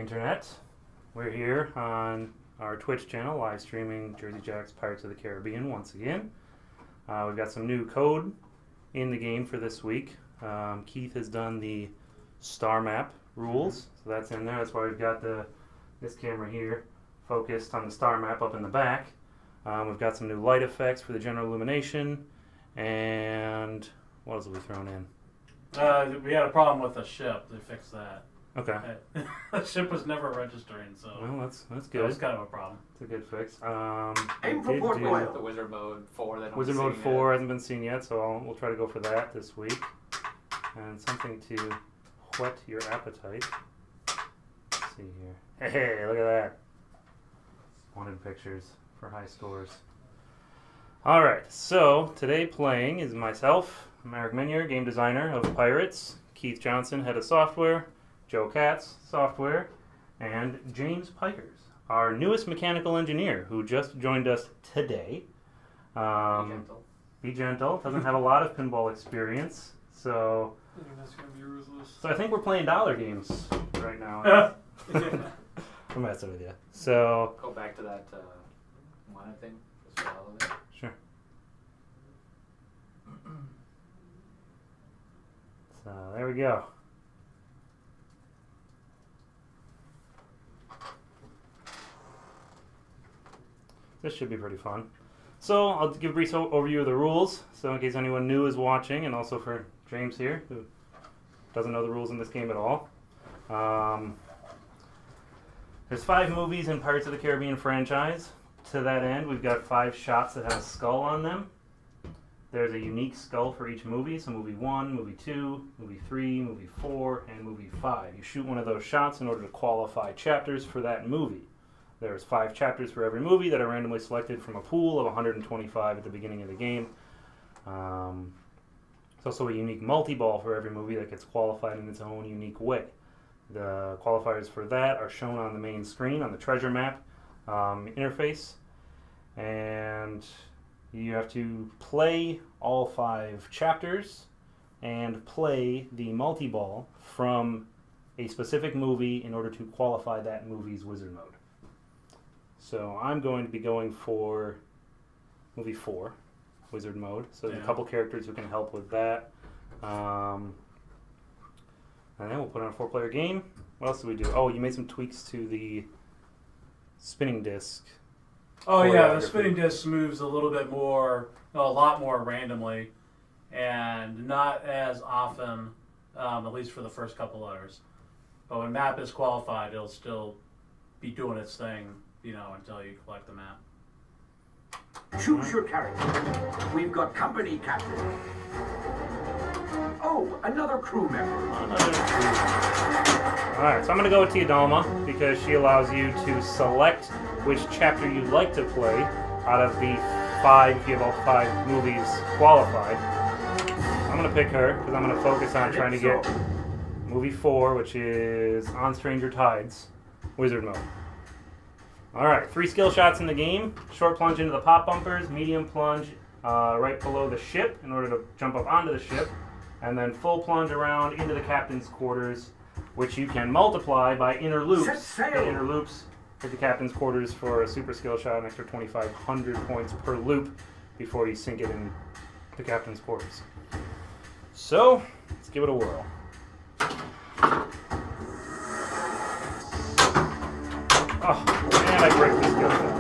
internet. We're here on our Twitch channel, live streaming Jersey Jack's Pirates of the Caribbean once again. We've got some new code in the game for this week. Keith has done the star map rules, so that's in there. That's why we've got this camera here focused on the star map up in the back. We've got some new light effects for the general illumination, and what else have we thrown in? We had a problem with the ship. They fixed that. Okay. The ship was never registering, so Well, that's good. that was kind of a problem. It's a good fix. Aim for Port Royal. The Wizard Mode 4. That Wizard Mode 4 hasn't been seen yet, so we'll try to go for that this week. And something to whet your appetite. Let's see here. Hey, look at that. Wanted pictures for high scores. Alright, so today playing is myself, I'm Eric Meunier, game designer of Pirates, Keith Johnson, head of software, Joe Katz, software, and James Pikers, our newest mechanical engineer who just joined us today. Be gentle. Be gentle. Doesn't have a lot of pinball experience, so I think that's going to be ruthless. we're playing dollar games right now. I'm messing with you. So Go back to that one thing. Just for all of it. sure. So there we go. This should be pretty fun. So I'll give a brief overview of the rules, so in case anyone new is watching, and also for James here, who doesn't know the rules in this game at all. There's 5 movies in Pirates of the Caribbean franchise. To that end, we've got 5 shots that have a skull on them. There's a unique skull for each movie, so movie 1, movie 2, movie 3, movie 4, and movie 5. You shoot one of those shots in order to qualify chapters for that movie. There's 5 chapters for every movie that are randomly selected from a pool of 125 at the beginning of the game. There's also a unique multi-ball for every movie that gets qualified in its own unique way. The qualifiers for that are shown on the main screen on the treasure map interface. And you have to play all 5 chapters and play the multi-ball from a specific movie in order to qualify that movie's wizard mode. So I'm going to be going for movie 4, wizard mode. So there's a couple characters who can help with that. And then we'll put on a 4-player game. What else did we do? Oh, you made some tweaks to the spinning disc. Oh yeah, the spinning disc moves a little bit more, a lot more randomly, and not as often, at least for the first couple letters. But when map is qualified, it'll still be doing its thing, until you collect the map. Choose your character. We've got company captain. Oh, another crew member. Alright, so I'm going to go with Teodalma because she allows you to select which chapter you'd like to play out of the 5, if you have all 5 movies qualified. I'm going to pick her because I'm going to focus on trying to get movie 4, which is On Stranger Tides, wizard mode. Alright, 3 skill shots in the game. Short plunge into the pop bumpers, medium plunge right below the ship in order to jump up onto the ship, and then full plunge around into the captain's quarters, which you can multiply by inner loops. The inner loops hit the captain's quarters for a super skill shot, an extra 2,500 points per loop before you sink it in the captain's quarters. So, let's give it a whirl. Oh, man, I break this skill shot.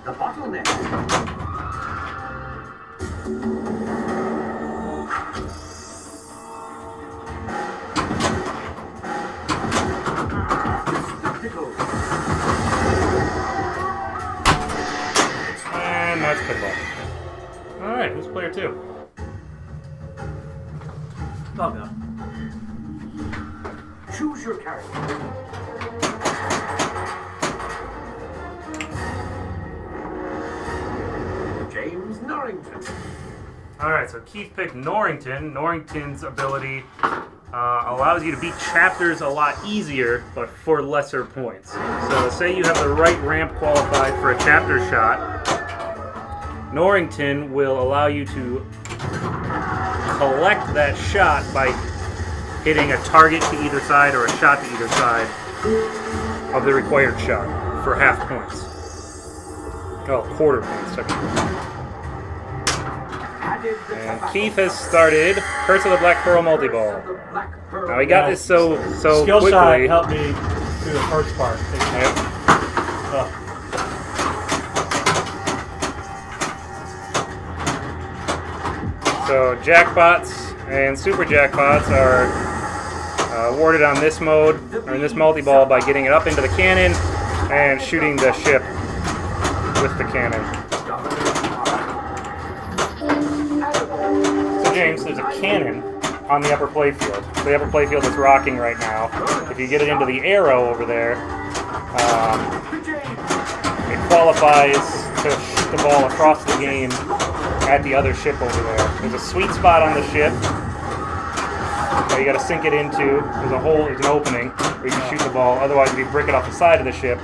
The bottleneck. And that's pinball. Alright, who's player 2? Oh no. Choose your character. James Norrington. Alright, so Keith picked Norrington. Norrington's ability allows you to beat chapters a lot easier, but for lesser points. So say you have the right ramp qualified for a chapter shot. Norrington will allow you to collect that shot by hitting a target to either side or a shot to either side of the required shot for half points. Oh, quarter points, technically. And Keith has started Curse of the Black Pearl multi-ball. Now he got this so Skill quickly. shot helped me through the first part. Yep. Oh. So jackpots and super jackpots are awarded on this mode, or in this multi-ball, by getting it up into the cannon and shooting the ship with the cannon. So James, there's a cannon on the upper playfield. The upper playfield is rocking right now. If you get it into the arrow over there, it qualifies to shoot the ball across the game at the other ship over there. There's a sweet spot on the ship that you got to sink it into. There's a hole, there's an opening where you can shoot the ball. Otherwise, if you brick it off the side of the ship,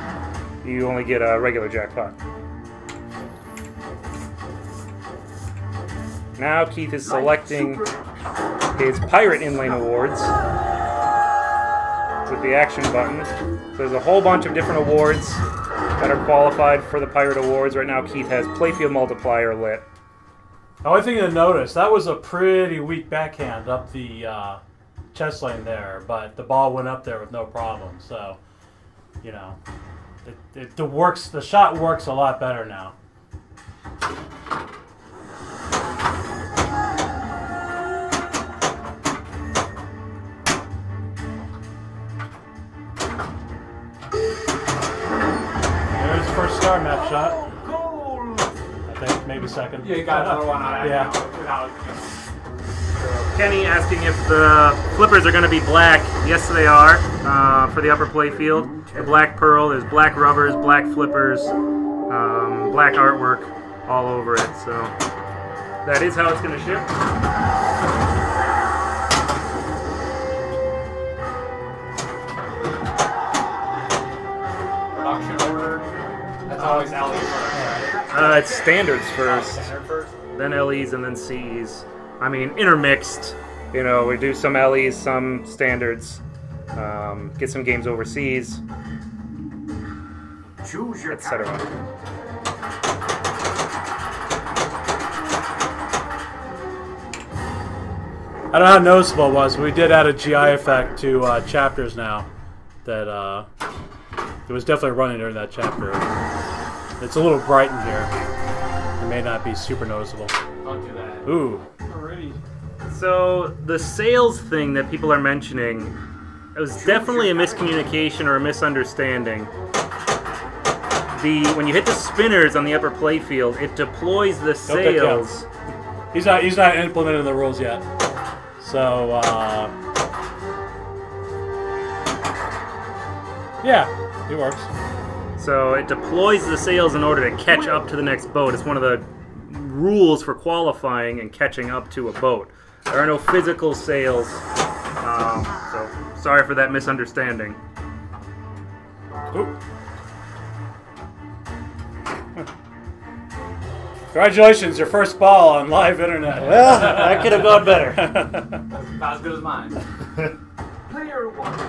you only get a regular jackpot. Now Keith is selecting his Pirate Inlane Awards with the action button. So there's a whole bunch of different awards that are qualified for the Pirate Awards. Right now Keith has Playfield Multiplier lit. The only thing to notice, that was a pretty weak backhand up the chest lane there, but the ball went up there with no problem. So, you know, the shot works a lot better now. There's the first star map shot. I think maybe second. Yeah, you got another one on it. Yeah. Kenny asking if the flippers are going to be black. Yes, they are, for the upper play field. The black pearl, there's black rubbers, black flippers, black artwork all over it. So that is how it's going to ship. Production order. That's always LE first, right? It's standards first, Standard first. then LEs, and then CEs. I mean, intermixed. You know, we do some LEs, some standards, get some games overseas, etc. I don't know how noticeable it was, but we did add a GI effect to chapters now. That it was definitely running during that chapter. It's a little bright in here. It may not be super noticeable. Don't do that. Ooh. Already. So the sales thing that people are mentioning, it was definitely a miscommunication or a misunderstanding. When you hit the spinners on the upper playfield, it deploys the sales. He's not implementing the rules yet. So yeah, it works. So it deploys the sails in order to catch up to the next boat. It's one of the rules for qualifying and catching up to a boat. There are no physical sails, so sorry for that misunderstanding. Ooh. Congratulations, your first ball on live internet. Well, that could have gone better. That's about as good as mine. Player one.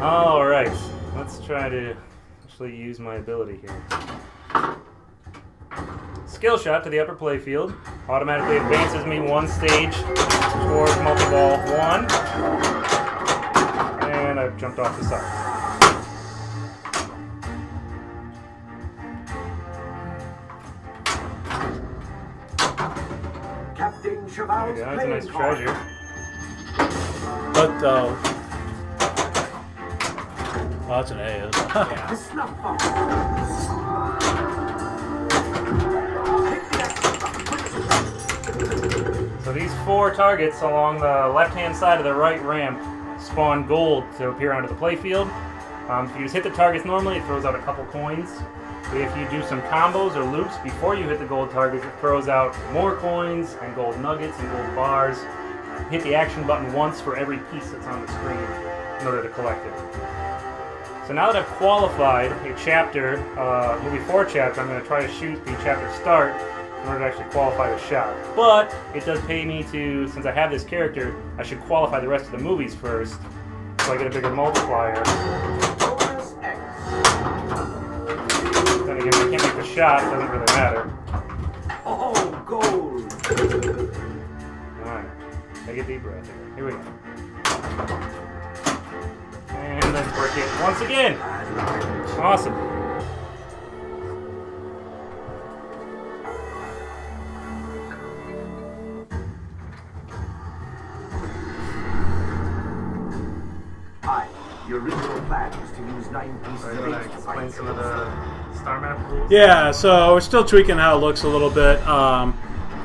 All right, let's try to actually use my ability here. Skill shot to the upper playfield automatically advances me one stage towards multi-ball 1, and I've jumped off the side. Captain There Cheval's you go, that's a nice treasure. But oh, that's an A. Isn't it? Yeah. The snuff box. So these 4 targets along the left-hand side of the right ramp spawn gold to appear onto the playfield. If you just hit the targets normally, it throws out a couple coins. If you do some combos or loops before you hit the gold targets, it throws out more coins and gold nuggets and gold bars. Hit the action button once for every piece that's on the screen in order to collect it. So now that I've qualified a chapter, movie 4 chapter, I'm going to try to shoot the chapter start in order to actually qualify the shot. But it does pay me to, since I have this character, I should qualify the rest of the movies first, so I get a bigger multiplier. Then again, if I can't make the shot, it doesn't really matter. Oh, gold! Alright, take a deep breath here. Here we go. And then brick it once again. Awesome. Hi, your original plan was to use 9 pieces of Explain explain some of the star map rules. Yeah, so we're still tweaking how it looks a little bit.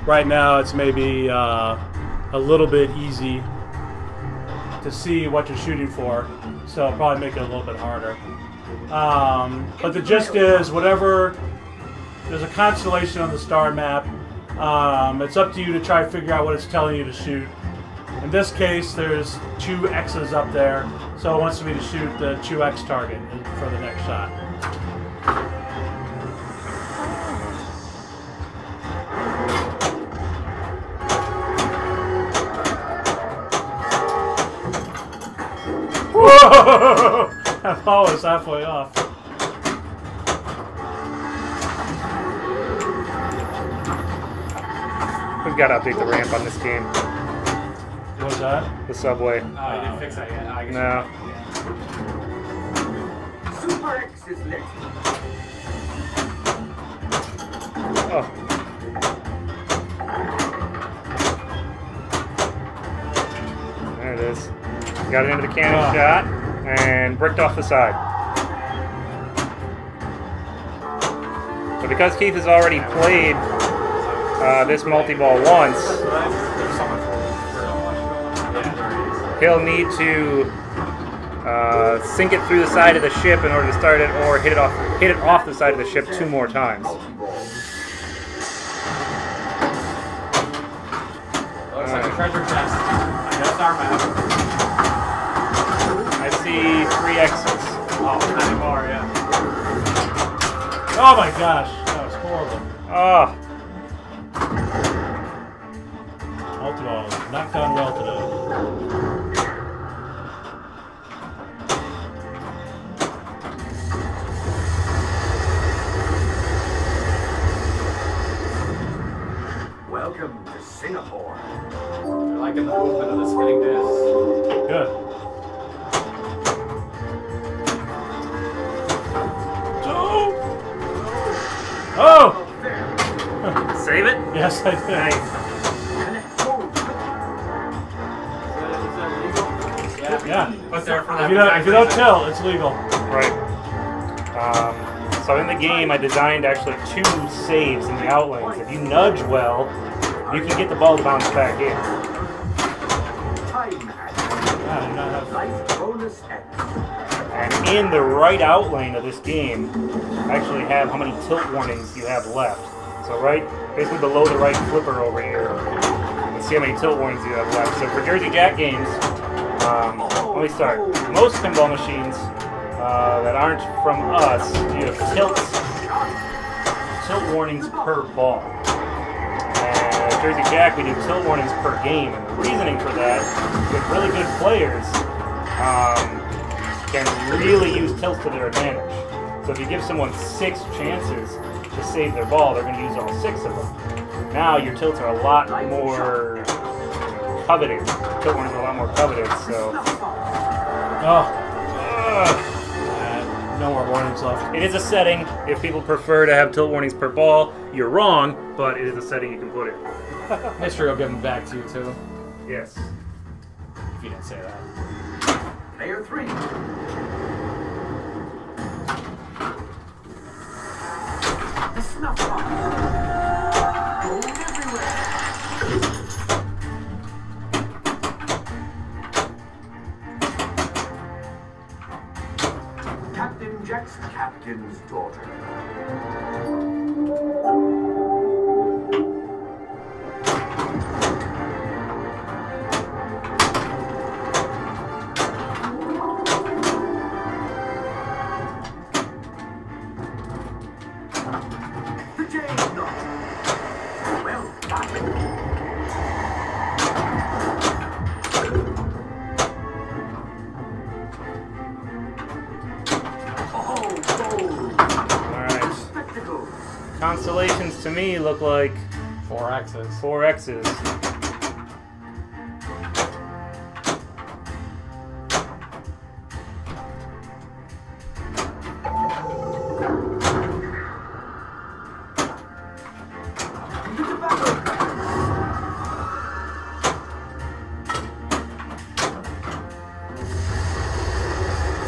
Right now, it's maybe a little bit easy to see what you're shooting for, so I'll probably make it a little bit harder. But the gist is, whatever, there's a constellation on the star map. It's up to you to try to figure out what it's telling you to shoot. In this case, there's 2 X's up there, so it wants me to shoot the 2X target for the next shot. Whoa! That ball was halfway off. We've got to update the ramp on this game. What was that? The subway. Oh, you didn't fix that yet? I guess No. Super X is lit. Oh. There it is. Got it into the cannon shot and bricked off the side. So because Keith has already played this multi-ball once, he'll need to sink it through the side of the ship in order to start it, or hit it off the side of the ship 2 more times. Looks like a treasure chest. I guess our map. I see 3 X's. Oh, not anymore, yeah. Oh my gosh, that was horrible. Ah. Multi-ball not done well today. Welcome to Singapore. You're liking the movement of the spinning disc. Good. Oh! Save it? Yes, I did. Nice. Is that legal? Yeah. But there for If you don't tilt, it's legal. Right. So in the game, I designed actually 2 saves in the outlanes. If you nudge well, you can get the ball to bounce back in. Time Yeah, I do not have. life bonus X. And in the right outlane of this game, I actually have how many tilt warnings you have left. So right, basically below the right flipper over here, you can see how many tilt warnings you have left. So for Jersey Jack games, let me start. Most pinball machines that aren't from us, you have tilt warnings per ball. And at Jersey Jack, we do tilt warnings per game. And the reasoning for that, with really good players, can really use tilts to their advantage. So if you give someone 6 chances to save their ball, they're going to use all 6 of them. Now your tilts are a lot more coveted. Tilt warnings are a lot more coveted, so... Oh. No more warnings left. It is a setting. If people prefer to have tilt warnings per ball, you're wrong, but it is a setting you can put in. History will give them back to you, too. Yes. If you didn't say that. Player 3. The snuff box. Gold everywhere. Captain Jack's captain's daughter. constellations to me look like 4 X's. 4 X's.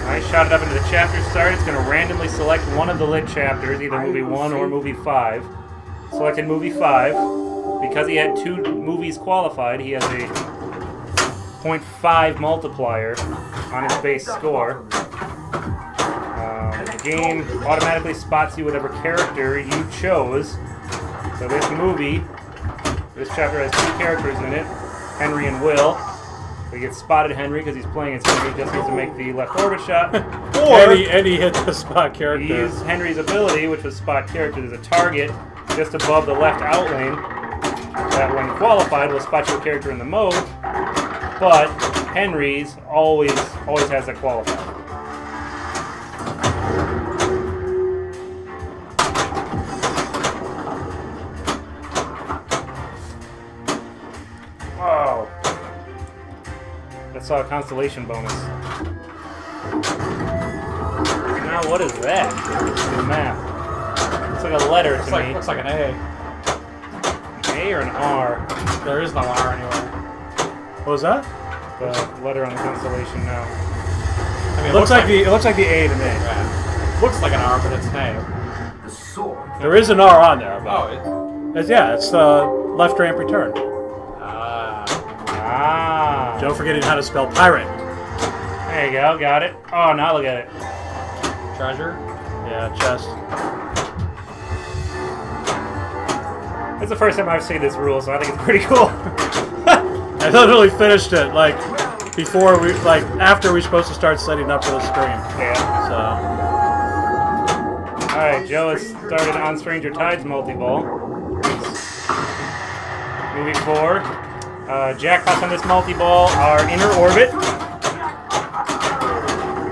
I shot it up into the chapter start. It's going to randomly select one of the lit chapters, either movie 1 or movie 5. Selected movie 5. Because he had 2 movies qualified, he has a 0.5 multiplier on his base score. The game automatically spots you whatever character you chose. So this chapter has 2 characters in it, Henry and Will. So he gets spotted Henry because he's playing as Henry, just needs to make the left orbit shot. Or and he hits the spot character. He used Henry's ability, which was spot character. There's a target just above the left out lane that, when qualified, will spot your character in the mode. But Henry's always has that qualified. Wow. That's a constellation bonus. Now what is that? The map. Looks like a letter to me. Looks like an A. An A or an R? There is no R anywhere. What was that? The letter on the constellation now. I mean, It looks like the A to me. Yeah. Looks like an R, but it's an A. The sword. There is an R on there. But Oh, it's the left ramp return. Ah. Don't forget how to spell pirate. There you go, got it. Oh, now look at it. treasure. Yeah, chest. It's the first time I've seen this rule, so I think it's pretty cool. I literally finished it after we were supposed to start setting up for the stream. Yeah. So. Alright, Joe has started on Stranger Tides multi-ball. Movie 4. Jackpots on this multi-ball are inner orbit.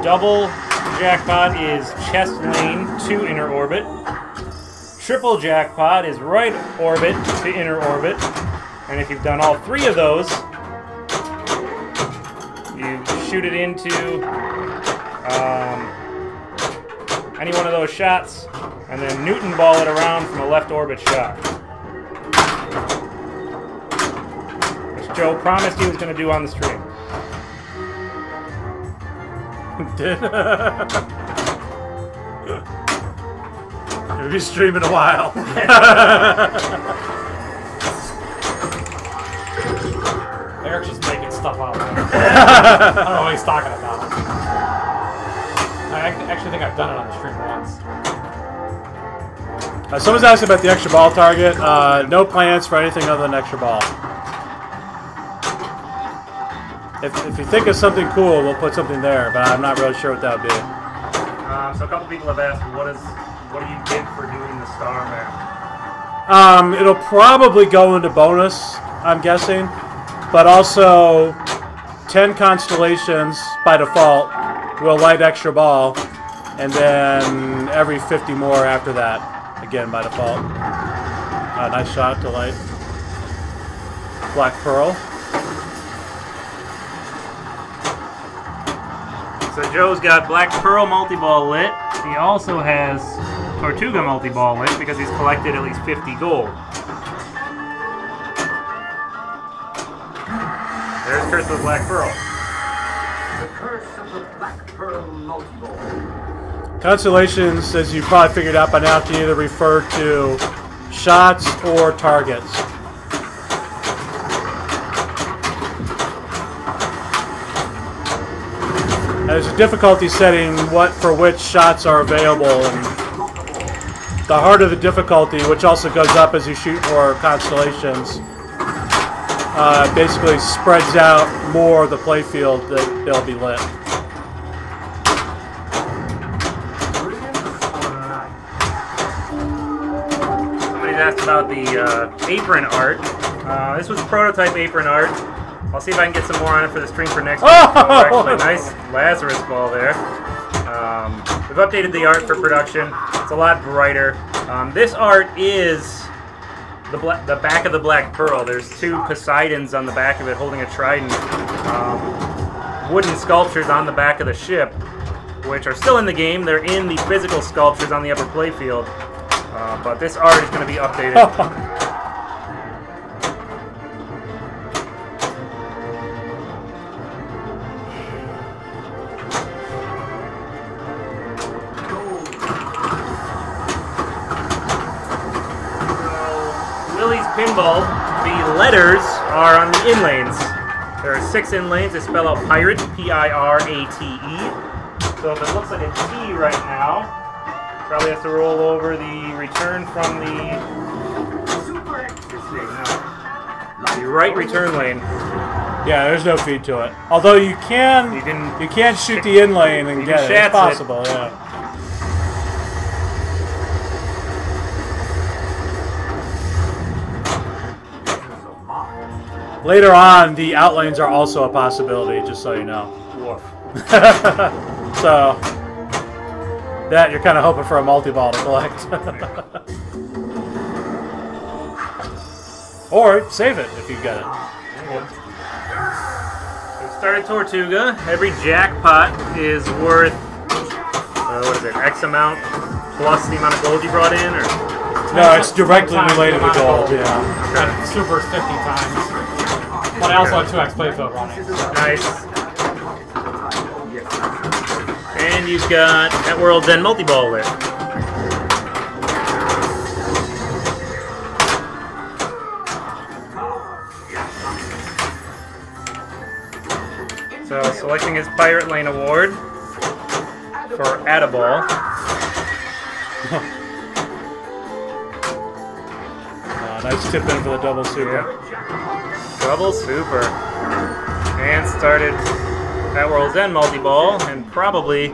Double jackpot is chest lane to inner orbit. Triple jackpot is right orbit to inner orbit. And if you've done all 3 of those, you shoot it into any one of those shots, and then Newton ball it around from a left orbit shot. Which Joe promised he was going to do on the stream. We'll be streaming a while. Eric's just making stuff up. I don't know what he's talking about. I actually think I've done it on the stream once. Someone's asking about the extra ball target. No plans for anything other than extra ball. If you think of something cool, we'll put something there, but I'm not really sure what that would be. So a couple people have asked, what do you get for doing the star map? It'll probably go into bonus, I'm guessing, but also 10 constellations by default will light extra ball, and then every 50 more after that, again by default. Nice shot to light. Black Pearl. So Joe's got Black Pearl multi-ball lit. He also has Tortuga multi-ball lit because he's collected at least 50 gold. There's Curse of the Black Pearl. The curse of the Black Pearl multi-ball. Constellations, as you probably figured out by now, can either refer to shots or targets. There's a difficulty setting for which shots are available, and the harder the difficulty, which also goes up as you shoot more constellations, basically spreads out more of the playfield that they'll be lit. Somebody's asked about the apron art. This was prototype apron art. I'll see if I can get some more on it for the stream for next week. Oh! Actually, nice Lazarus ball there. We've updated the art for production. It's a lot brighter. This art is the back of the Black Pearl. There's 2 Poseidons on the back of it holding a trident. Wooden sculptures on the back of the ship, which are still in the game. They're in the physical sculptures on the upper playfield. But this art is going to be updated. Pinball, the letters are on the in-lanes. There are 6 in-lanes. They spell out pirate, P-I-R-A-T-E. So if it looks like a T right now, probably has to roll over the return from the right return lane. Yeah, there's no feed to it. Although you can shoot the in-lane and get it. It's possible, yeah. Later on, the outlanes are also a possibility, just so you know. Woof. So, that you're kind of hoping for a multi-ball to collect. Or save it if you get it. We started Tortuga. Every jackpot is worth, what is it, X amount plus the amount of gold you brought in? Or no, it's directly related to gold, yeah. And Super's 50 times. But I also have 2x playfield running. Nice. And you've got that World's End multi-ball lit. So selecting his Pirate Lane Award for Add-a-Ball. Nice tip in for the double super. Yeah. Double super. And started that World's End multi-ball, and probably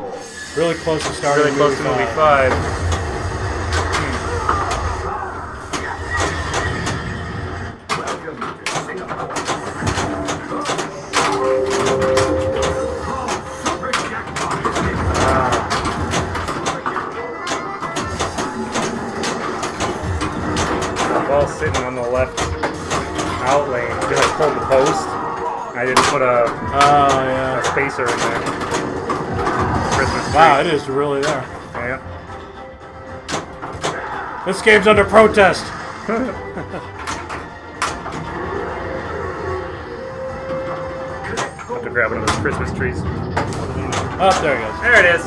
really close to starting. Really close to movie 5. Ball sitting on the left out lane because I pulled the post. I didn't put a spacer in there. Christmas tree. Wow, it is really there. Yeah. This game's under protest. Have to grab one of those Christmas trees. Oh, there he goes. There it is.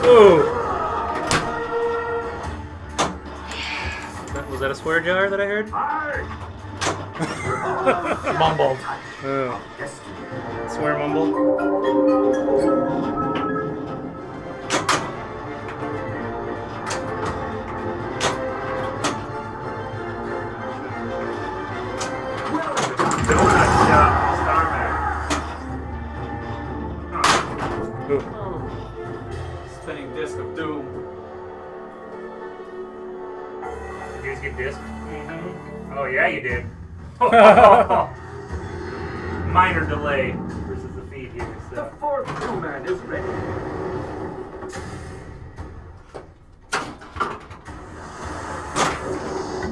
Ooh. Was that a swear jar that I heard? Mumbled. Oh. Swear mumble. Donut shop, Starman. Ooh. Spinning disc of doom. Did you guys get disc? Mm-hmm. Oh yeah, you did. Minor delay versus the feed here. The So. 4th crewman is ready.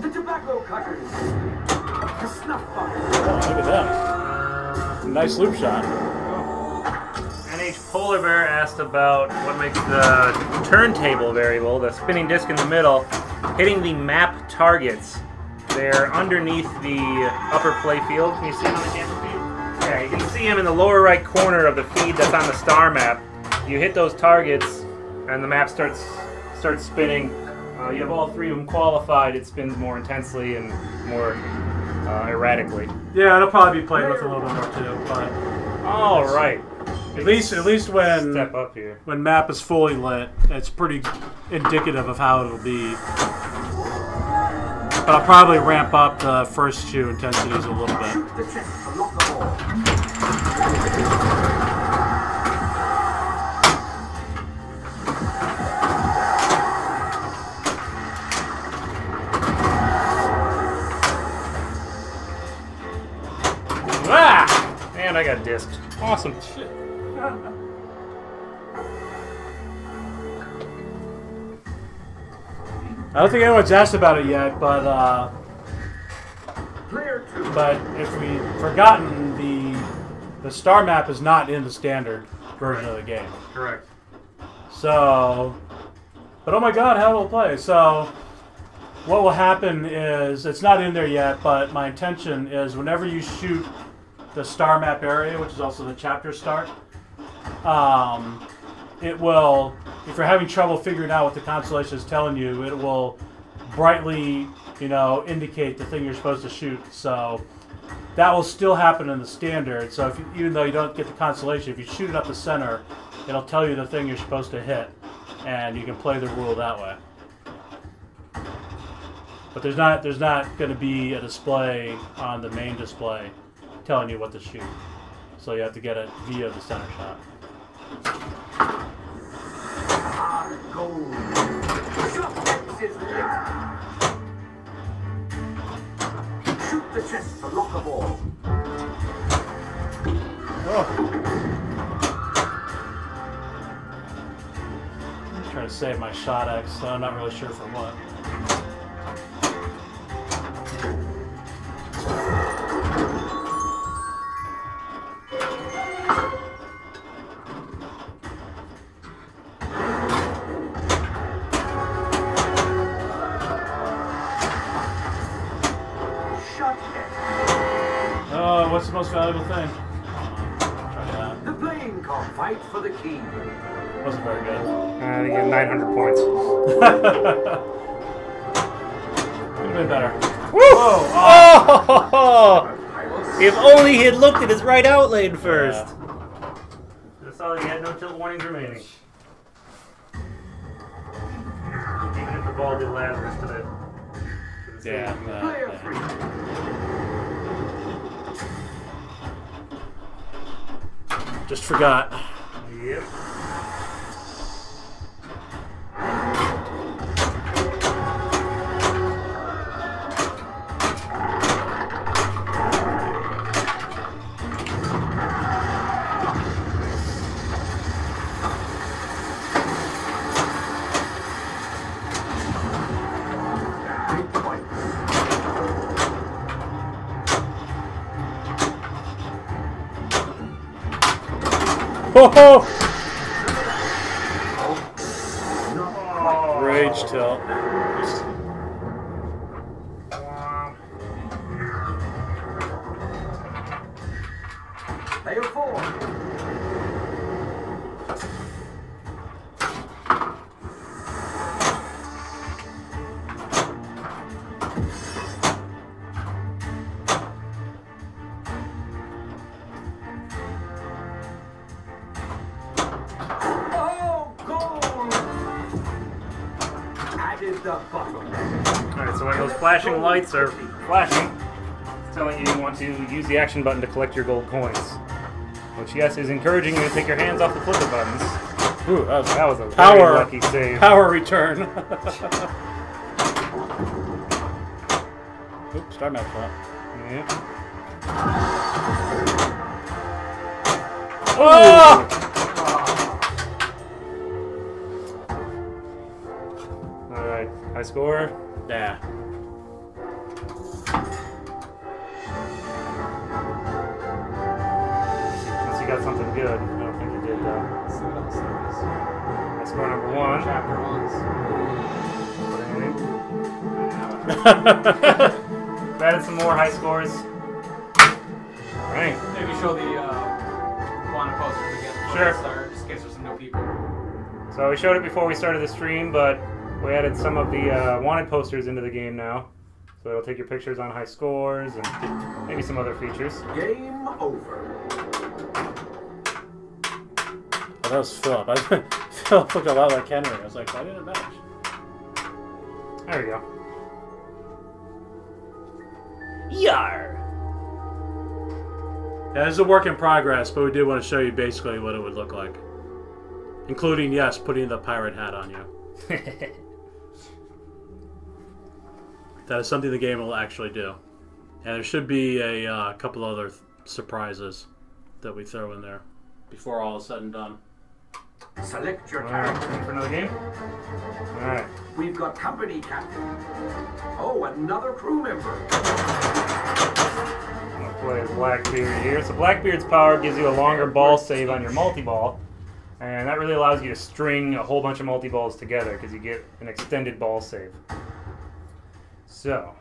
The tobacco cutters. The snuff box. Oh, look at that. Nice loop shot. NH Polar Bear asked about what makes the turntable variable, the spinning disc in the middle, hitting the map targets. They're underneath the upper play field. Can you see them on the camera feed? Yeah, you can see them in the lower right corner of the feed that's on the star map. You hit those targets, and the map starts spinning. You have all 3 of them qualified. It spins more intensely and more erratically. Yeah, it'll probably be played with a little bit more too. But All right. at least when Step up here. when map is fully lit, it's pretty indicative of how it'll be. But I'll probably ramp up the first 2 intensities a little bit. The chest to lock the ball. Ah! And I got disc. disc. Awesome. I don't think anyone's asked about it yet, but Player 2. if we've forgotten, the star map is not in the standard version of the game. Correct. So, but oh my god, how will it play? So, what will happen is, it's not in there yet, but my intention is whenever you shoot the star map area, which is also the chapter start, it will, if you're having trouble figuring out what the constellation is telling you, it will brightly, indicate the thing you're supposed to shoot. So that will still happen in the standard. So if even though you don't get the constellation, if you shoot it up the center, it'll tell you the thing you're supposed to hit, and you can play the rule that way. But there's not going to be a display on the main display telling you what to shoot. So you have to get it via the center shot. Gold. Subtext is lit. Shoot the chest to lock a ball. Oh. I'm trying to save my shot X, so I'm not really sure for what. What's the most valuable thing? Try that. The playing card fight for the key. Wasn't very good. You get 900 points. Could have been better. Woo! Oh! If only he had looked at his right outlane first. That's all. He had no tilt warnings remaining. Even if the ball did Lazarus to the Player 3. Just forgot. Yep. Oh! Rage tilt. Player 4. Alright, so when those flashing lights are flashing, it's telling you want to use the action button to collect your gold coins. Which, yes, is encouraging you to take your hands off the flipper buttons. Ooh, that was a power, very lucky save. Power return. Oops, star map flop. Yep. Oh! Alright, high score. Yeah. Unless you got something good. I don't think you did, though. Let's see what else there is. High score number 1. Chapter 1's. We've added some more high scores. Alright. Maybe show the wanted posters again before Sure. we start, just in case there's some new people. So we showed it before we started the stream, but we added some of the wanted posters into the game now. So it'll take your pictures on high scores and maybe some other features. Game over. Oh, that was Philip. Philip looked a lot like Henry. I was like, why didn't it match? There we go. Yar! Yeah, this is a work in progress, but we did want to show you basically what it would look like. Including, yes, putting the pirate hat on you. That is something the game will actually do. And there should be a couple other surprises that we throw in there before all is said and done. Select your Alright, character. ready for another game? Alright. We've got company captain. Oh, another crew member. I'm going to play as Blackbeard here. So Blackbeard's power gives you a longer ball save on your multi-ball. And that really allows you to string a whole bunch of multi-balls together because you get an extended ball save. So,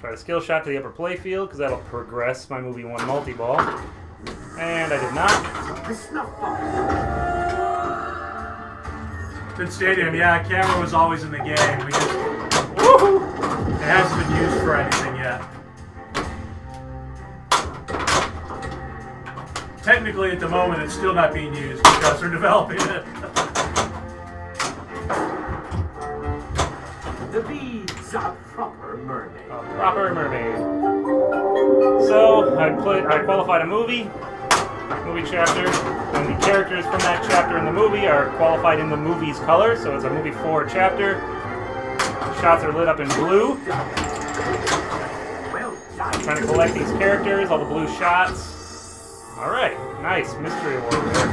try the skill shot to the upper playfield because that'll progress my movie 1 multi-ball. And I did not. The snuff box. Good stadium, yeah, camera was always in the game. We just, Woohoo! it hasn't been used for anything yet. Technically, at the moment, it's still not being used because they're developing it. The beads are proper mermaid. A proper mermaid. So, I qualified a movie chapter, and the characters from that chapter in the movie are qualified in the movie's color, so it's a movie 4 chapter. Shots are lit up in blue. Well done. I'm trying to collect these characters, all the blue shots. Alright, nice. Mystery award there.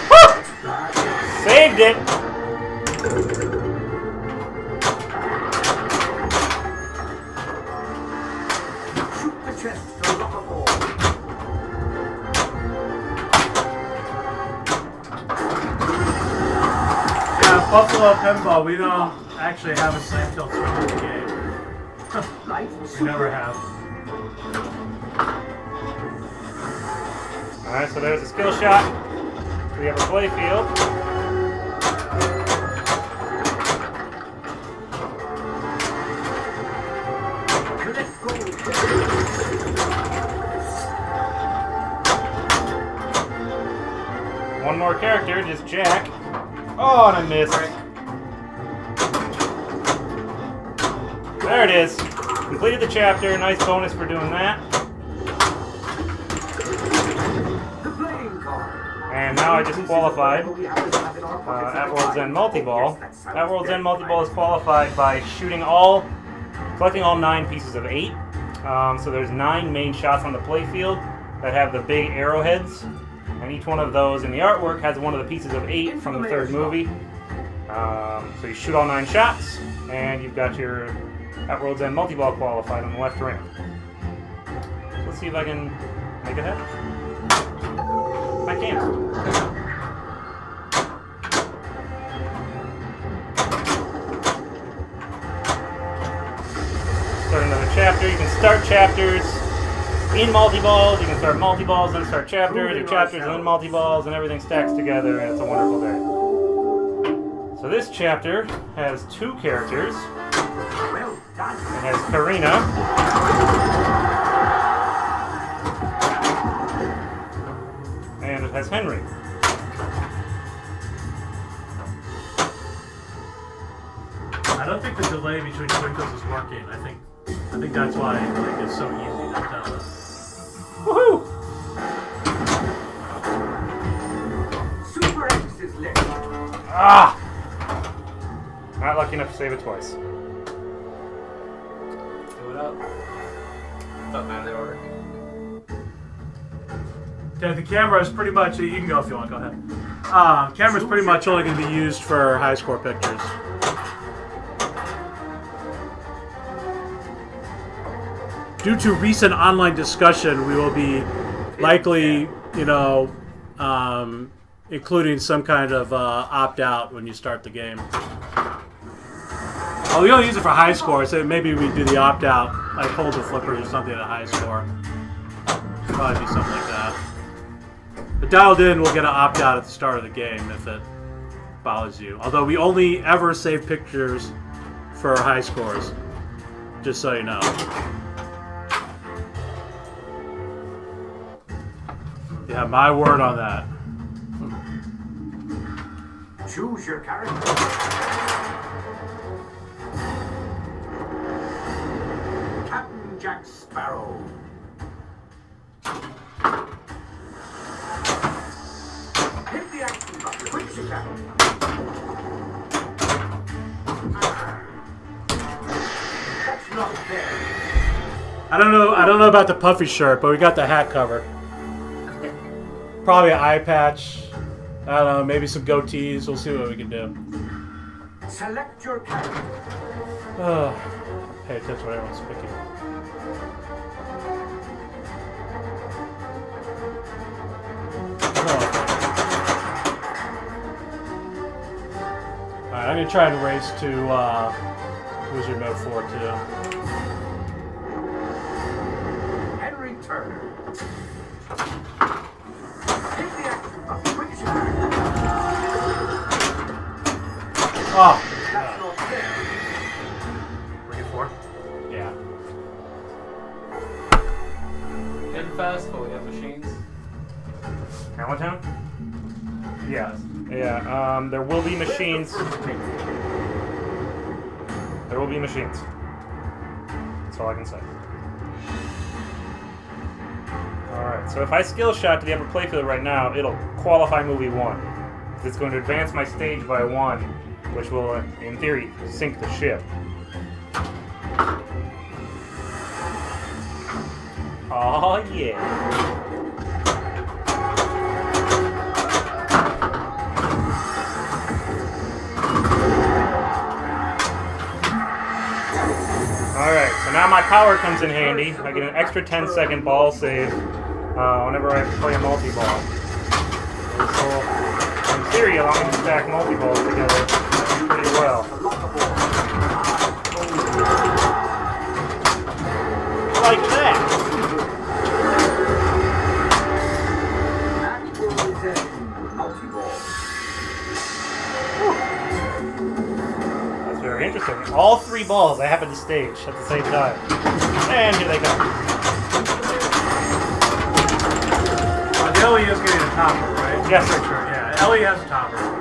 Woo! Saved it! Shoot the chest to lock a ball. Yeah, Buffalo Pinball, we don't actually have a slam tilt switch in the game. Right. We never have. Alright, so there's a skill shot to the upper playfield. Let's go. One more character, just Jack. Oh, and I missed. There it is. Completed the chapter. Nice bonus for doing that. The playing card. And now I just qualified at World's End Multi-Ball. At World's End Multi-Ball is qualified by collecting all 9 pieces of 8. So there's 9 main shots on the playfield that have the big arrowheads. And each one of those in the artwork has one of the pieces of 8 from the 3rd movie. So you shoot all 9 shots, and you've got your At World's End Multi-Ball qualified on the left ramp. Let's see if I can make it happen. I can't. Start another chapter. You can start chapters in multi-balls. You can start multi-balls, then start chapters, or chapters and then multi-balls, and everything stacks together, and it's a wonderful day. So this chapter has 2 characters. Well done. It has Karina. And it has Henry. I don't think the delay between twinkles is working. I think that's why it's so easy to tell. Woohoo! Super X is lit. Ah! Not lucky enough to save it twice. Do it up. Doesn't matter the order. Yeah, the camera is pretty much. You can go if you want. Go ahead. Camera's pretty much only going to be used for high score pictures. Due to recent online discussion, we will be likely, including some kind of opt-out when you start the game. Oh, we only use it for high score, so maybe we do the opt-out, like hold the flippers or something at a high score. Should probably be something like that. But dialed in, we'll get an opt-out at the start of the game if it bothers you. Although we only ever save pictures for high scores, just so you know. You have my word on that. Choose your character. Captain Jack Sparrow. Hit the action button. Quick, Chicago. not fair. I don't know about the puffy shirt, but we got the hat cover. Probably an eye patch. I don't know, maybe some goatees. We'll see what we can do. Select your character. Pay attention to what everyone's picking. Alright, I'm gonna try and race to Wizard Mode 4 too. Henry Turner. Take the action button. Bring your character. Oh! That's not fair. Bring it 4. Yeah. Getting fast, but we have machines. Allentown? Yeah. Yeah, there will be machines. There will be machines. That's all I can say. Alright, so if I skill shot to the upper playfield right now, it'll qualify movie 1. It's going to advance my stage by 1, which will, in theory, sink the ship. Oh yeah. Alright, so now my power comes in handy. I get an extra 10-second ball save whenever I play a multi-ball. So, in theory, allow me to stack multi-balls together pretty well. Like that! That's very interesting. All 3 balls I happen to stage at the same time. And here they go. The Ellie is getting a topper, right? Yes. Sure, yeah. Ellie has a topper.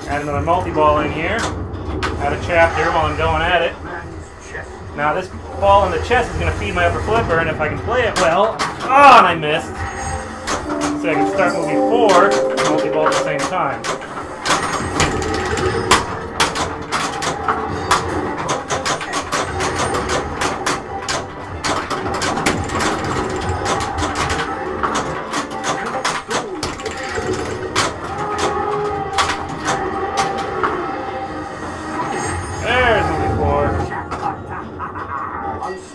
Add another multi-ball in here. Add a chapter while I'm going at it. Now this ball in the chest is going to feed my upper flipper, and if I can play it well... Oh, and I missed! So I can start movie 4, multi-ball at the same time.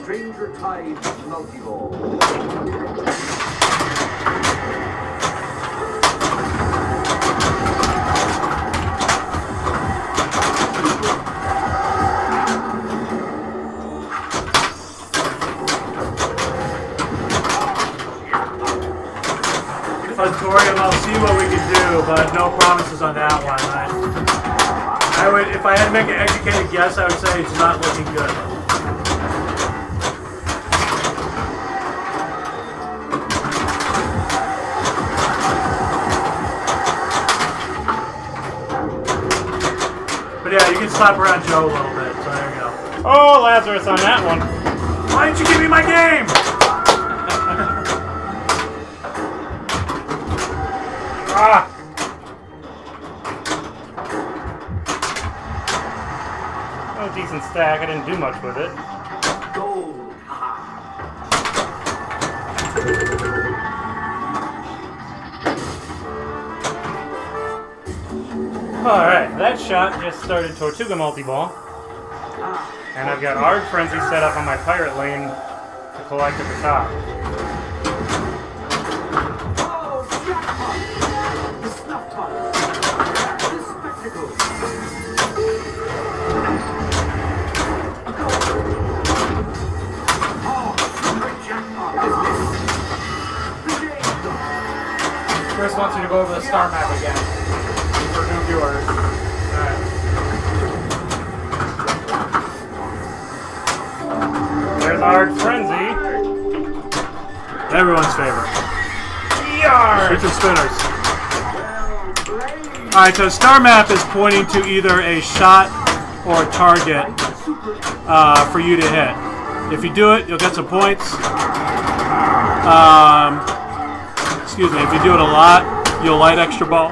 Stranger Tides multi-ball. Funtorium, I'll see what we can do, but no promises on that one. I would, if I had to make an educated guess, I would say it's not looking good. Yeah, you can slap around Joe a little bit, so there you go. Oh, Lazarus on that one. Why didn't you give me my game? Ah! Oh, decent stack. I didn't do much with it. Gold. Alright, that shot just started Tortuga multi-ball. And I've got Ard Frenzy set up on my pirate lane to collect at the top. Oh, jackpot! The snuff top. The spectacle. Chris wants you to go over the star map again for new viewers. Alright. There's our frenzy. Everyone's favorite. Yarr! Shoot some spinners. Alright, so star map is pointing to either a shot or a target for you to hit. If you do it, you'll get some points. Excuse me, if you do it a lot, you'll light extra ball.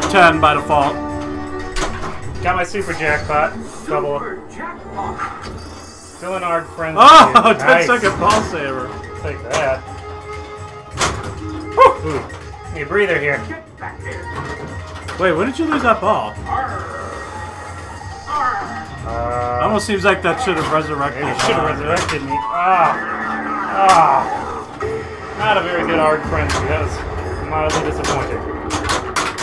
10 by default. Got my super jackpot. Double. Still an Ard frenzy. Oh, Nice. 10-second ball saver. Take that. Ooh. Need a breather here. Wait, when did you lose that ball? Almost seems like that should have resurrected. You should have resurrected me. Ah. Not a very good Ard frenzy. That was mildly disappointing.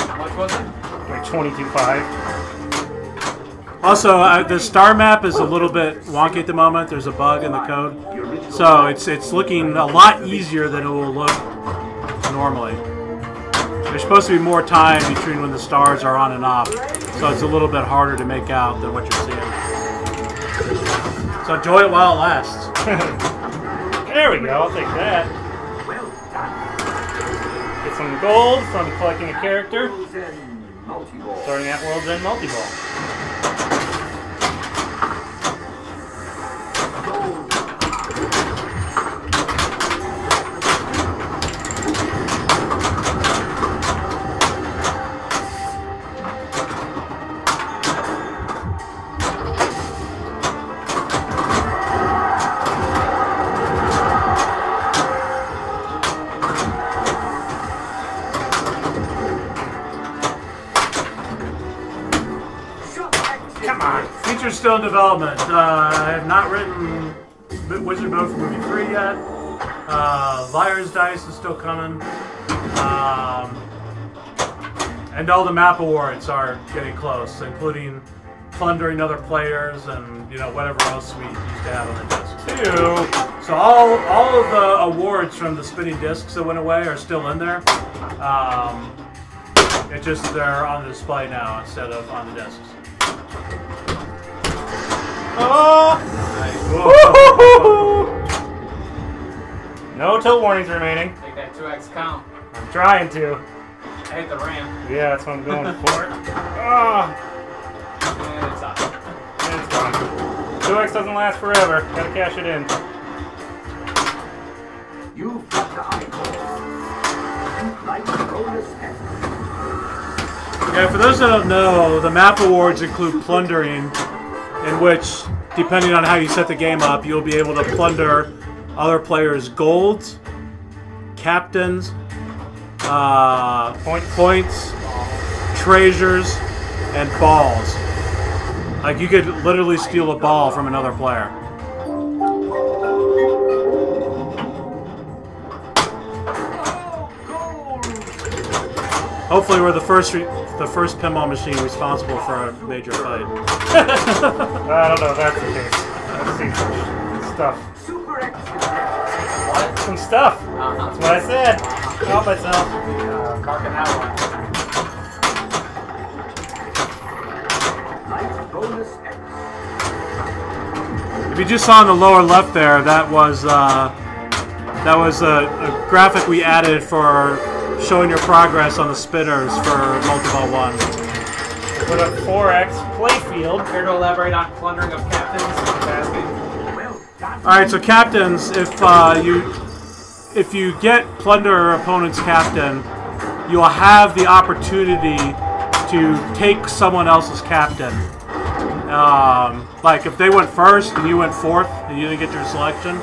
How much was it? Like 22.5. Also, the star map is a little bit wonky at the moment. There's a bug in the code. So it's looking a lot easier than it will look normally. There's supposed to be more time between when the stars are on and off. So it's a little bit harder to make out than what you're seeing. So enjoy it while it lasts. There we go. I'll take that. Get some gold from collecting a character. Starting at World's End Multi-Ball. Still in development. I have not written Wizard Mode for Movie 3 yet. Liar's Dice is still coming. And all the map awards are getting close, including Plundering other players and whatever else we used to have on the disc too. So all of the awards from the spinning discs that went away are still in there. It's just they're on the display now instead of on the discs. Oh! Nice. No tilt warnings remaining. Take that 2x count. I'm trying to. I hit the ramp. Yeah, that's what I'm going for. Oh! And it's up. And it's gone. 2x doesn't last forever. Gotta cash it in. You've got the icon. Like bonus X. Yeah, for those that don't know, the map awards include Plundering, in which, depending on how you set the game up, you'll be able to plunder other players' golds, captains, points, treasures, and balls. Like, you could literally steal a ball from another player. Hopefully we're the first pinball machine responsible for a major fight. I don't know if that's the case. Let's see some stuff. What? Some stuff. That's what I said. Help myself. Marking that one. If you just saw in the lower left there, that was a graphic we added for showing your progress on the spinners for Multi-Ball 1. With a 4x playfield. Care to elaborate on plundering of captains? Alright, so captains, if you get plunder opponent's captain, you'll have the opportunity to take someone else's captain. Like if they went first and you went fourth and you didn't get your selection,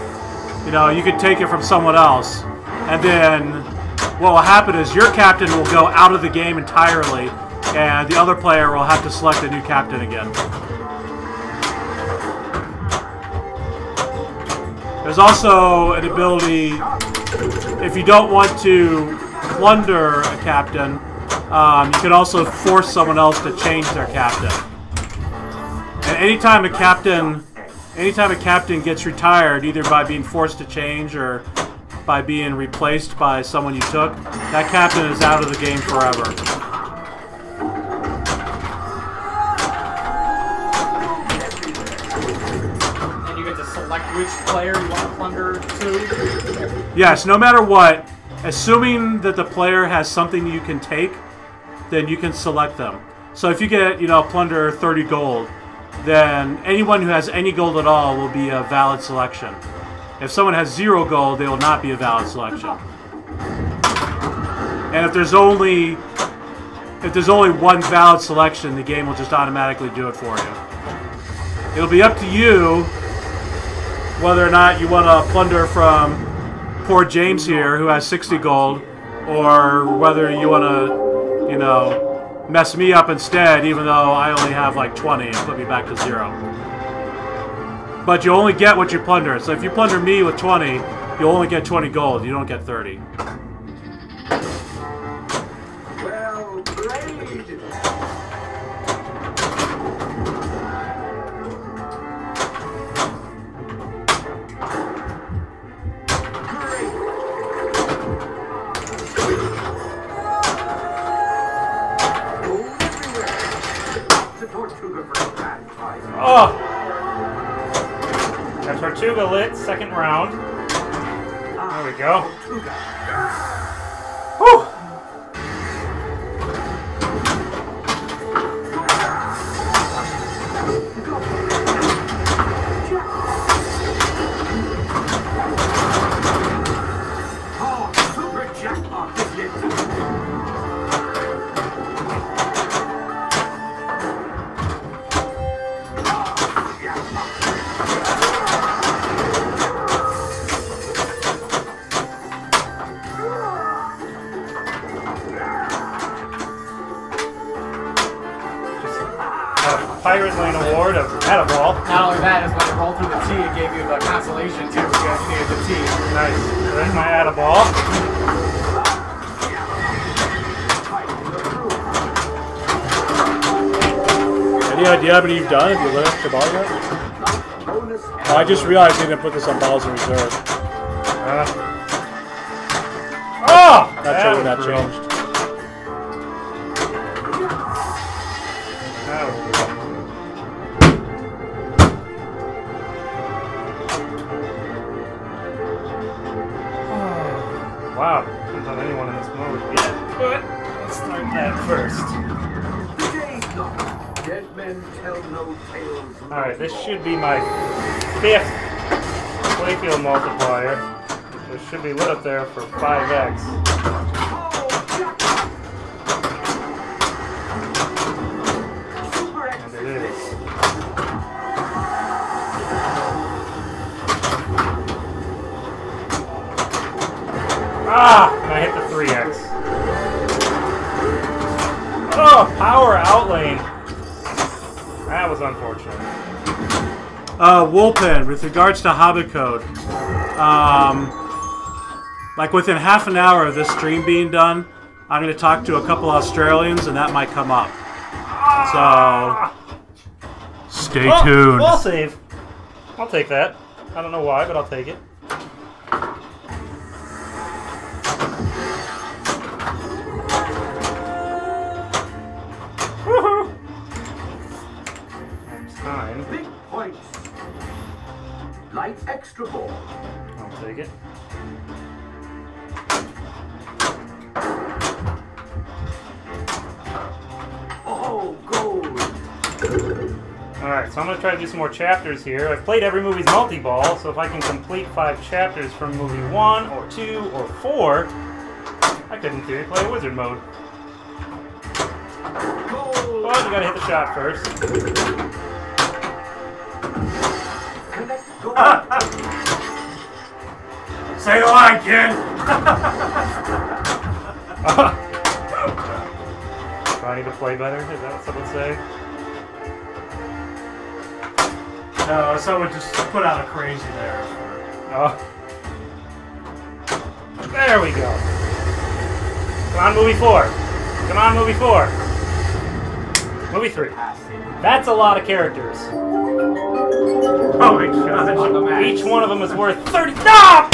you could take it from someone else. And then what will happen is your captain will go out of the game entirely, and the other player will have to select a new captain again. There's also an ability, if you don't want to plunder a captain, you can also force someone else to change their captain. And anytime a captain gets retired, either by being forced to change or out by being replaced by someone you took, that captain is out of the game forever. And you get to select which player you want to plunder to? Yes, no matter what, assuming that the player has something you can take, then you can select them. So if you get, plunder 30 gold, then anyone who has any gold at all will be a valid selection. If someone has 0 gold, they will not be a valid selection. And if there's only one valid selection, the game will just automatically do it for you. It'll be up to you whether or not you want to plunder from poor James here, who has 60 gold, or whether you want to, mess me up instead, even though I only have like 20 and put me back to 0. But you only get what you plunder. So if you plunder me with 20, you'll only get 20 gold. You don't get 30. Well played. Oh! Got Tortuga lit, second round. There we go. Whew! Pirate Lane Award of Ataball. Not only that, is when you rolled through the T, it gave you the constellation too, because you needed the T. Nice. So there's my Ataball. Any idea how many you've done? Have you lit up your ball yet? Oh, I just realized you didn't put this on balls in reserve. Not sure when that changed. Wow, don't have anyone in this mode yet, but let's start that first. Dead men tell no tales. Alright, this should be my 5th playfield multiplier. So it should be lit up there for 5x. And it is. And I hit the 3x. Oh, power outlane. That was unfortunate. Woolpen, with regards to Hobbit Code, like within half an hour of this stream being done, I'm going to talk to a couple Australians, and that might come up. So, stay tuned. Ball save. I'll take that. I don't know why, but I'll take it. Big points. Light extra ball. I'll take it. Oh, gold. Alright, so I'm going to try to do some more chapters here. I've played every movie's multi-ball, so if I can complete 5 chapters from movie 1 or 2 or 4, I could in theory play wizard mode. But you gotta hit the shot first. Say the line, kid! Do I need to play better? Is that what someone say? No, someone just put out a crazy there. Oh. There we go. Come on, movie 4. Come on, movie 4. Movie 3. That's a lot of characters. Oh my god. Each one of them is worth 30. Stop!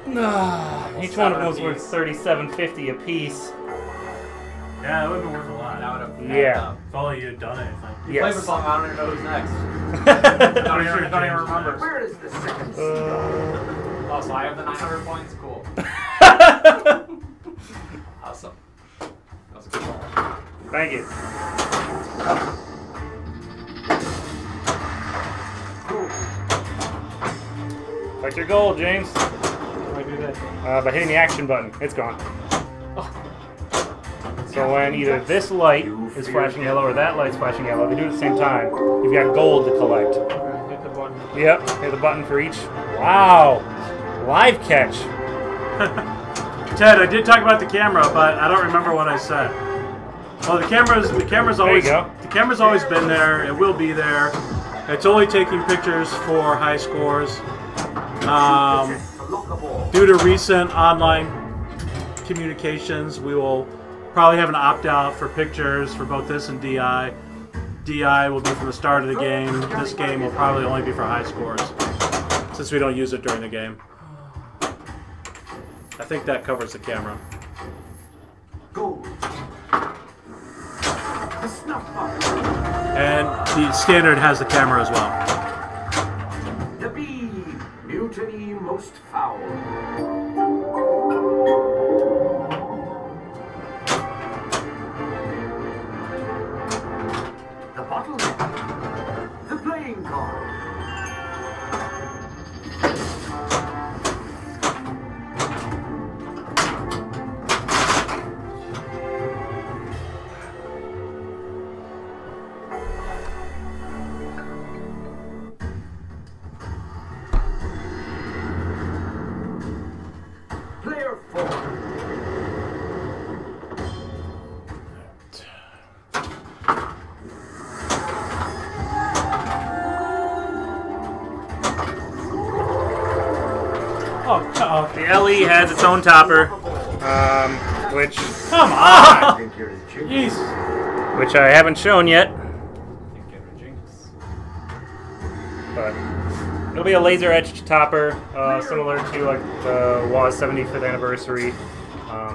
Each one of them was worth $37.50 a piece. Yeah, it would have been worth a lot. That would have Yeah. If only you had done anything. Play the song, I don't even know who's next. don't even remember. Where is the second seed? Oh, so I have the 900 points? Cool. Awesome. That was a good ball. Thank you. Collect your gold, James. How do I do that? By hitting the action button. It's gone. So when either this light is flashing yellow or that light's flashing yellow, they do it at the same time. You've got gold to collect. Hit the button. Yep, hit the button for each. Wow, live catch. Ted, I did talk about the camera, but I don't remember what I said. Well, the camera's always There you go. the camera's always been there. It will be there. It's only taking pictures for high scores. Due to recent online communications, we will probably have an opt-out for pictures for both this and DI. DI will be from the start of the game. This game will probably only be for high scores, since we don't use it during the game. I think that covers the camera. Gold. The snuff box. And the standard has the camera as well. The bee. Mutiny most foul. The bottleneck. The playing card. Player 4. Oh, The LE has its own topper, which come on! Think you're a chick. Jeez. which I haven't shown yet, Think you're a jinx. but it'll be a laser etched topper, similar to like the WA's 75th anniversary.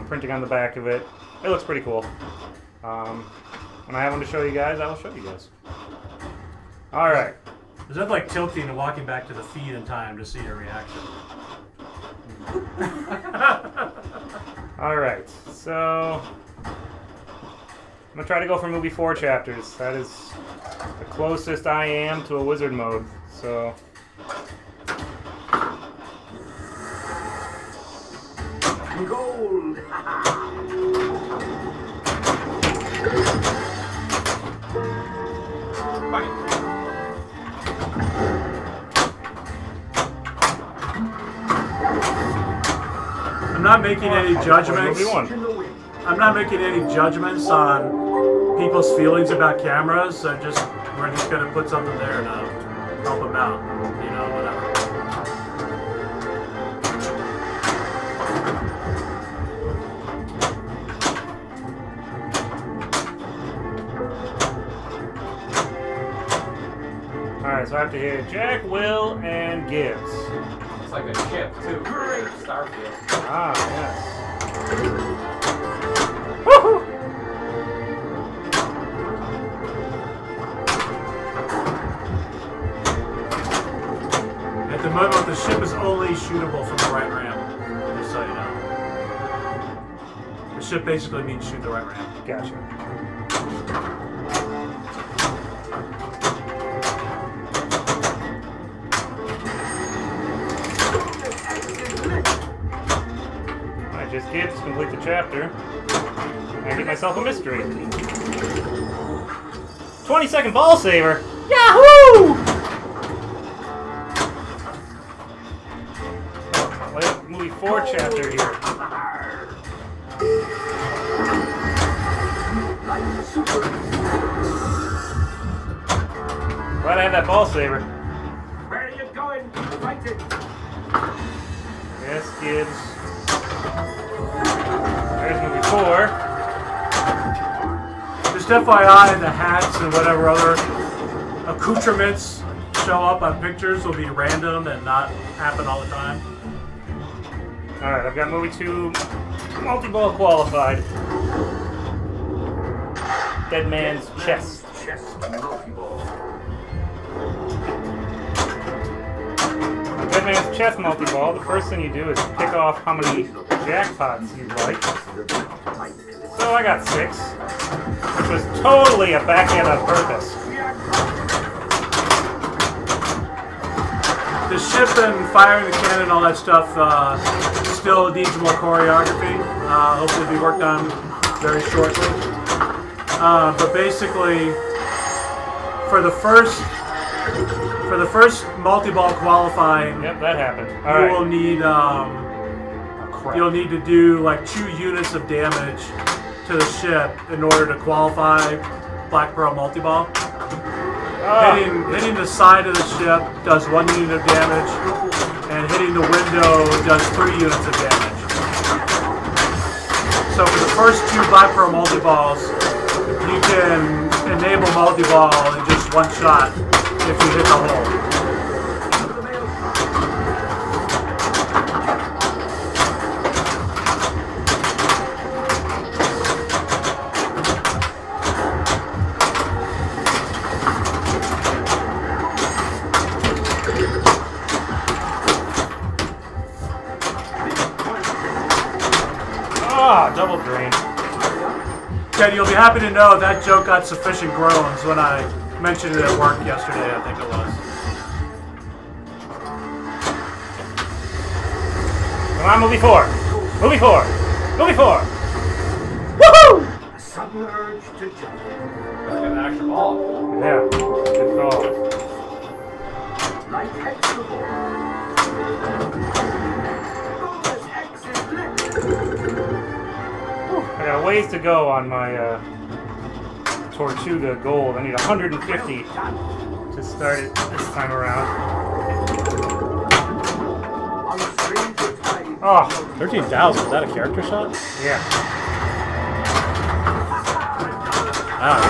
Printing on the back of it. It looks pretty cool. When I have one to show you guys, I will show you guys. All right. Is that like tilting and walking back to the feed in time to see your reaction? All right. So I'm gonna try to go for movie 4 chapters. That is the closest I am to a wizard mode. So. Gold. I'm not making any judgments. Movie 1. In the wind. I'm not making any judgments on people's feelings about cameras. We're just gonna put something there to help them out. You know, whatever. Alright, so I have to hit Jack, Will, and Gibbs. It's like a ship, too. Great. Starfield. Ah, yes. Woohoo! At the moment, the ship is only shootable from the right ramp. Just so you know. The ship basically means shoot the right ramp. Gotcha. I just Gibbs complete the chapter. I get myself a mystery. 20-second ball saver. Yahoo! Movie 4 chapter here. Like super. Glad I had that ball saver. Where are you going? Fight it. Yes, Gibbs. There's movie 4. Just FYI, the hats and whatever other accoutrements show up on pictures will be random and not happen all the time. Alright, I've got movie 2 multi-ball qualified. Dead Man's Chest. Dead Man's Chest multi-ball, the first thing you do is pick off how many jackpots you'd like. So I got 6, which was totally a backhand on purpose. The ship and firing the cannon and all that stuff still needs more choreography. Hopefully be worked on very shortly. But basically, for the first multi-ball qualifying, Yep, that happened. you will need you'll need to do like 2 units of damage to the ship in order to qualify Black Pearl multi-ball. Hitting the side of the ship does 1 unit of damage, and hitting the window does 3 units of damage. So for the first 2 Black Pearl multi-balls, you can enable multi-ball in just 1 shot if you hit the hole. Double drain. Ted, you'll be happy to know that joke got sufficient groans when I mentioned it at work yesterday, I think it was. Come on, movie 4. Movie 4. Movie 4. Woohoo! A sudden urge to jump. Got an extra ball. Yeah, good call. Like extra ball. Bonus X is lit. I got a ways to go on my Tortuga Gold. I need 150 to start it this time around. Oh, 13,000, is that a character shot? yeah. Ah,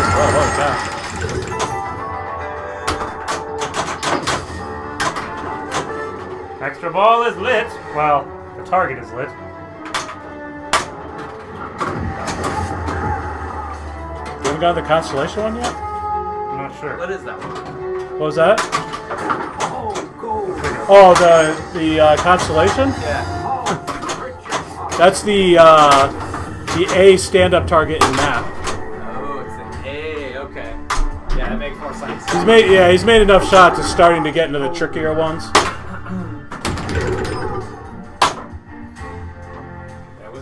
whoa, Extra ball is lit. Well, the target is lit. You haven't got the constellation one yet? I'm not sure. What is that one? What was that? Oh, gold. Oh, the constellation? Yeah. That's the A stand-up target in map. Oh, it's an A. Okay. Yeah, that makes more sense. He's made enough shots. It's starting to get into the trickier ones.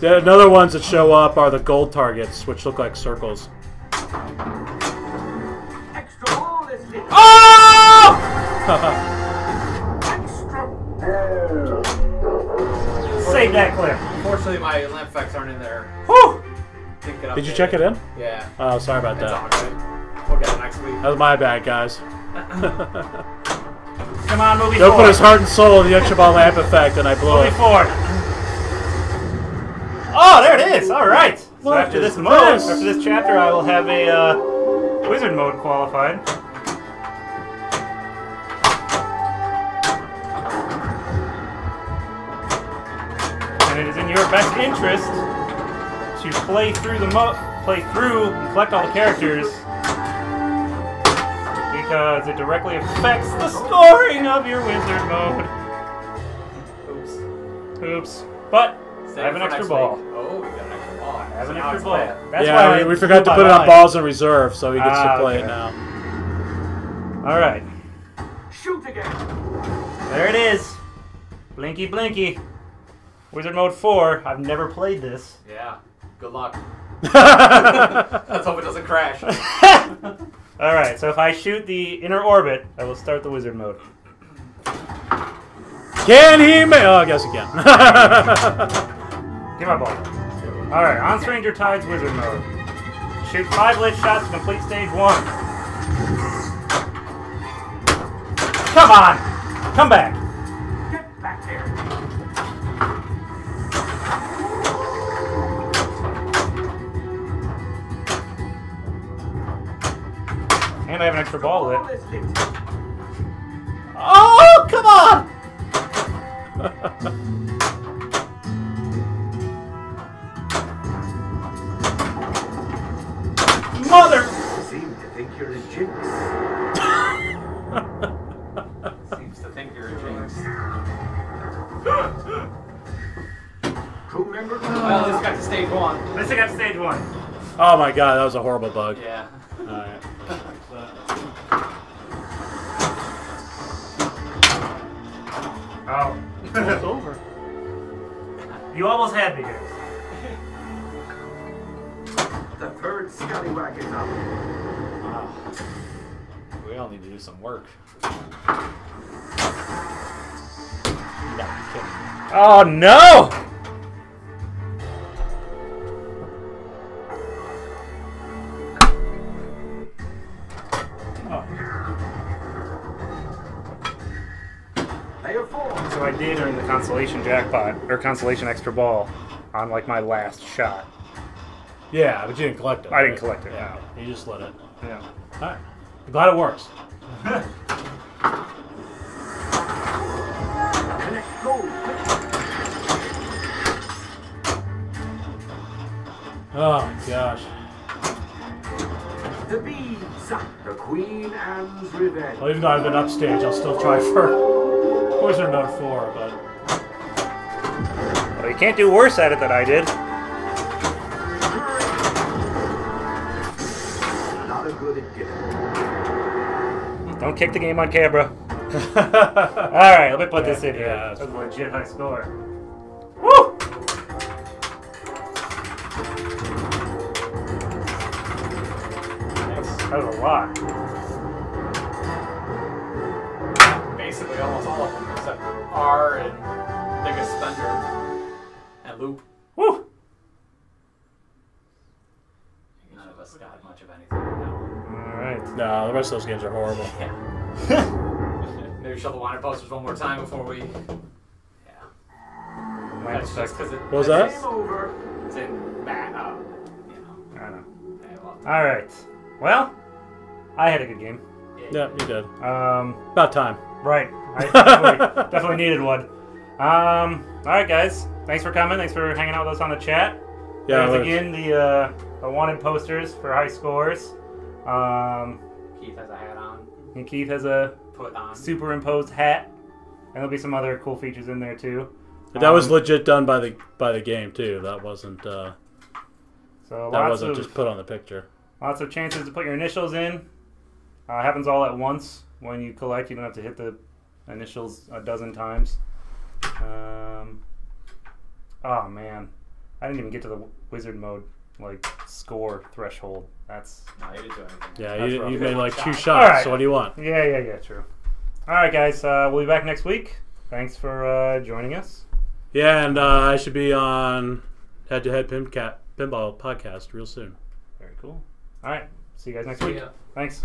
The other ones that show up are the gold targets, which look like circles. Extra ball is lit. Oh! Extra Save that clip. Unfortunately, my lamp effects aren't in there. Whew! Did you check it in? Yeah. Oh, sorry about It's that. all good. We'll get it next week. That was my bad, guys. Come on, movie 4. Don't put his heart and soul in the extra ball lamp effect, and I blew Movie it. 4. Oh, there it is. All right. So What after is this mode, this? after this chapter, I will have a wizard mode qualified. And it is in your best interest to play through and collect all the characters, because it directly affects the scoring of your wizard mode. Oops. But I have an extra ball. Oh, we got an extra ball. I have an So now extra it's ball. lit. That's Yeah, why we forgot to put it on balls in reserve, so he gets to play it now. All right. shoot again. There it is. Blinky blinky. Wizard mode 4. I've never played this. Yeah. Good luck. Let's hope it doesn't crash. Alright, so if I shoot the inner orbit, I will start the wizard mode. Can he make? Oh, I guess he can. Give my ball. Alright, on Stranger Tides wizard mode. Shoot 5 lit shots to complete stage 1. Come on! Come back! Get back there. And I have an extra ball lit. Ball is lit. Oh, come on! think you're a jinx. Crew member. Well, at least got to stage 1. At least I got stage 1. Oh my god, that was a horrible bug. Yeah. Alright. Oh. It's over. You almost had me, guys. The third scallywag is up. Wow. We all need to do some work. You gotta be kidding me. Oh no! Layer 4. So I did earn the constellation jackpot, or constellation extra ball, on like my last shot. Yeah, but you didn't collect it. I didn't collect it. Yeah, you just let it. Yeah. Alright. I'm glad it works. Connect gold. Oh my gosh. The beads. The Queen Anne's Revenge. Well, even though I've been upstage, I'll still try for Wizard Mode 4, but... Well, you can't do worse at it than I did. Not a good at getting. Don't kick the game on camera. Alright, let me put this in here. Yeah. That's a legit high score. Woo! That was a lot. Basically almost all of them, except R and Biggest Spender and Loop. Woo! None of us got much of anything on that one. Alright. No, the rest of those games are horrible. Yeah. Maybe show the wanted posters one more time before we. Yeah. That's just because What was that? Game over. it's in bad. You know. I know. Yeah, well, Alright. Well, I had a good game. Yeah, you did. Um, About time. right. I definitely needed one. Alright, guys. Thanks for coming. Thanks for hanging out with us on the chat. Yeah, There's let's- again the wanted posters for high scores. Keith has a hat on. And Keith has a Put on. superimposed hat. And there'll be some other cool features in there too. That was legit done by the game too. That wasn't So that lots wasn't of just put on the picture. lots of chances to put your initials in. Happens all at once when you collect. You don't have to hit the initials a dozen times. Oh man, I didn't even get to the wizard mode like score threshold. That's No, you didn't do anything. Yeah, That's you rough. made like 2 All shots. right. So what do you want? yeah, true. All right, guys, we'll be back next week. Thanks for joining us. Yeah, and I should be on Head to Head Pinball podcast real soon. Very cool. All right, see you guys next See week. ya. Thanks.